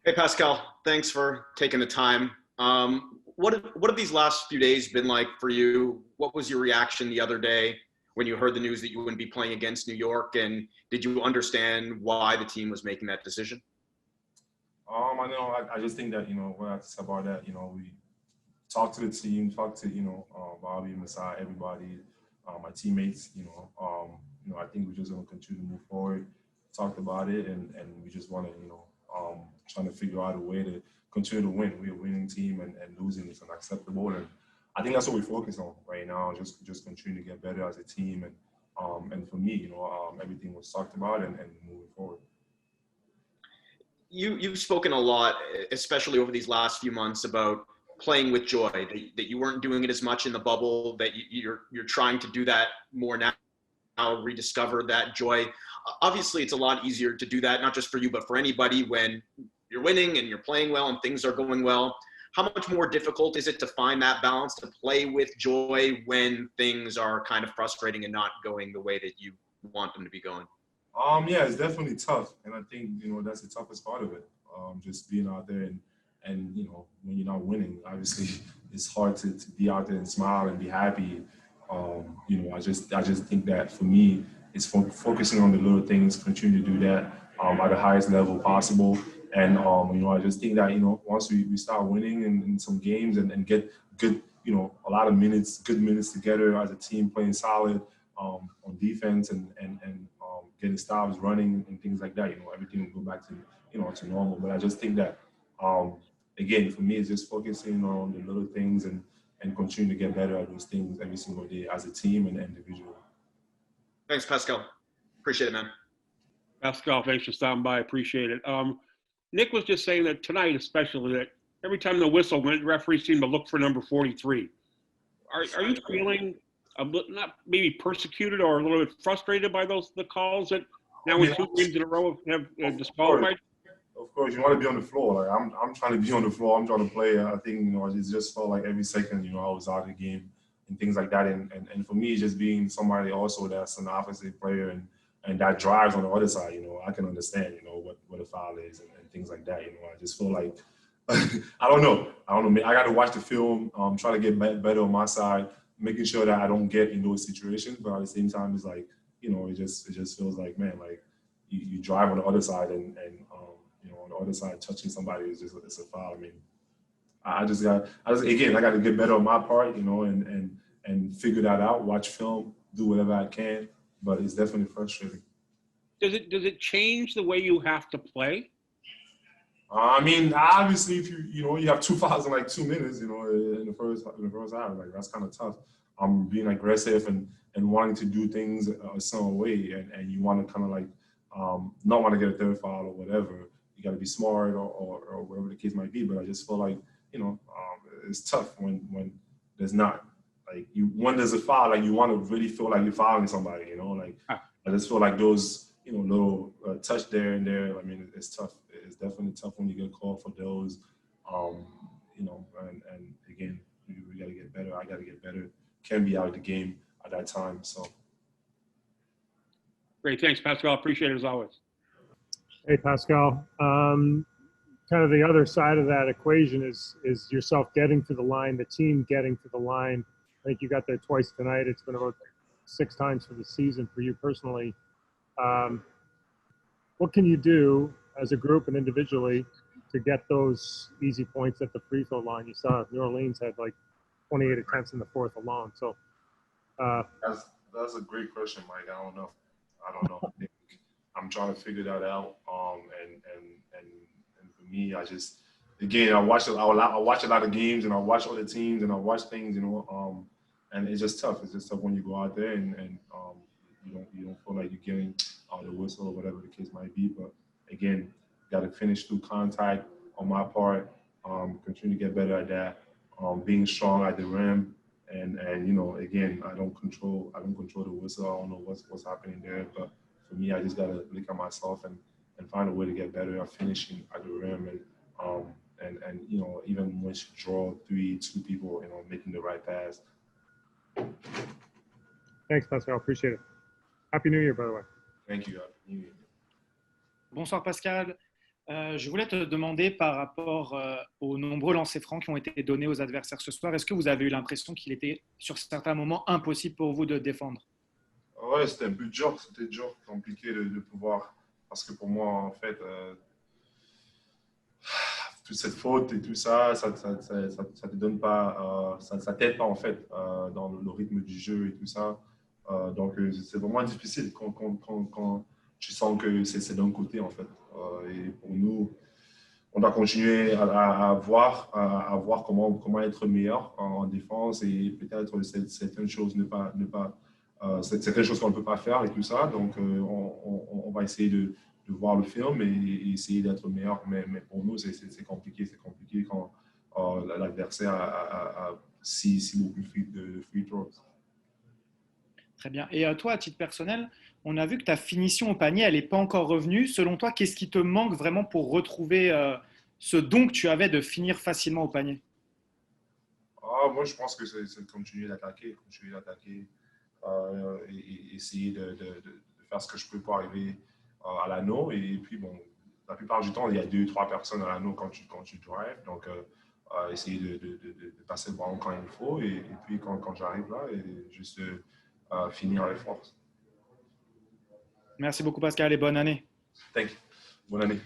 Hey Pascal, thanks for taking the time. What have these last few days been like for you? What was your reaction the other day when you heard the news that you wouldn't be playing against New York? And did you understand why the team was making that decision? I know. I just think that what I have to say about that. We talked to the team, talked to Bobby, Masai, everybody, my teammates. I think we're just gonna continue to move forward. Talked about it, and we just want to trying to figure out a way to continue to win. We're a winning team, and losing is unacceptable. And I think that's what we focus on right now. Just continue to get better as a team, and for me, everything was talked about and moving forward. You've spoken a lot, especially over these last few months, about playing with joy. That you weren't doing it as much in the bubble. That you're trying to do that more now. Rediscover that joy. Obviously, it's a lot easier to do that, not just for you, but for anybody when you're winning and you're playing well and things are going well. How much more difficult is it to find that balance to play with joy when things are kind of frustrating and not going the way that you want them to be going? Yeah, it's definitely tough, and I think that's the toughest part of it. Just being out there and when you're not winning, obviously it's hard to be out there and smile and be happy. I just think that for me, it's focusing on the little things, continue to do that at the highest level possible, and I just think that once we start winning in some games and get good, a lot of minutes, good minutes together as a team playing solid on defense and getting stops, running, and things like that. Everything will go back to to normal. But I just think that um, again, for me, it's just focusing on the little things and continue to get better at those things every single day as a team and individually. Thanks, Pascal. Appreciate it, man. Pascal, thanks for stopping by. Appreciate it. Nick was just saying that tonight, especially, that every time the whistle went, referees seemed to look for number 43. Are you feeling not maybe persecuted or a little bit frustrated by the calls that I now mean, with two games in a row have of course, disqualified? of course, you want to be on the floor. Like I'm trying to be on the floor. I'm trying to play. I think it just felt like every second I was out of the game and things like that. And for me, just being somebody also that's an offensive player and that drives on the other side. I can understand what a foul is and things like that. I just feel like I don't know. I got to watch the film. Try to get better on my side, making sure that I don't get in those situations. But at the same time, it's like it just feels like, man, like you drive on the other side and on the other side touching somebody is just it's a foul. I mean, I got to get better on my part, and figure that out. Watch film, do whatever I can. But it's definitely frustrating. Does it change the way you have to play? I mean, obviously, if you have two fouls in like 2 minutes, in the first half, like that's kind of tough. I'm being aggressive and wanting to do things a certain way, and you want to kind of like not want to get a third foul or whatever. You got to be smart or whatever the case might be. But I just feel like it's tough when there's not like when there's a foul, like you want to really feel like you're fouling somebody. Like I just feel like those little touch there and there. I mean, it's tough. It's definitely tough when you get called for those. Um, and again, we got to get better. I got to get better. Can be out of the game at that time. So Great, thanks, Pascal. Appreciate it as always. Hey, Pascal. Kind of the other side of that equation is yourself getting to the line, the team getting to the line. I think you got there twice tonight. It's been about 6 times for the season for you personally. What can you do as a group and individually to get those easy points at the free throw line? You saw New Orleans had like 28 attempts in the fourth alone. So that's a great question, Mike. I don't know. I'm trying to figure that out. And for me, I just again I watch a lot of games and I watch other teams and I watch things, and it's just tough. It's just tough when you go out there and you don't feel like you're getting the whistle or whatever the case might be. But again, got to finish through contact on my part. Continue to get better at that. Being strong at the rim. And again, I don't control the whistle. I don't know what's happening there, but for me, I just gotta look at myself and find a way to get better at finishing at the rim and even once you draw 2 people, making the right pass. thanks, Pascal. Appreciate it. Happy New Year, by the way. Thank you. Happy New Year. Bonsoir Pascal. Je voulais te demander par rapport aux nombreux lancers francs qui ont été donnés aux adversaires ce soir, est-ce que vous avez eu l'impression qu'il était sur certains moments impossible pour vous de défendre? Ouais, c'était un peu dur, compliqué de pouvoir, parce que pour moi, en fait, toute cette faute et tout ça, ça te donne pas, ça t'aide pas en fait dans le rythme du jeu et tout ça. Donc c'est vraiment difficile quand tu sens que c'est d'un côté en fait. Et pour nous, on doit continuer à voir comment être meilleur en défense et peut-être certaines choses certaines choses qu'on ne peut pas faire et tout ça. Donc on va essayer de voir le film et essayer d'être meilleur. Mais pour nous, c'est compliqué. C'est compliqué quand l'adversaire a si beaucoup de free throws. Très bien. Et toi, à titre personnel, on a vu que ta finition au panier, elle n'est pas encore revenue. Selon toi, qu'est-ce qui te manque vraiment pour retrouver ce don que tu avais de finir facilement au panier? Moi, je pense que c'est de continuer d'attaquer, et essayer de faire ce que je peux pour arriver à l'anneau. Et puis, bon, la plupart du temps, il y a 2, 3 personnes à l'anneau quand tu drives. Donc, essayer de passer le ballon quand il faut. Et puis, quand j'arrive là, et juste finir avec force. Merci beaucoup, Pascal, et bonne année. Thank you. Bonne année.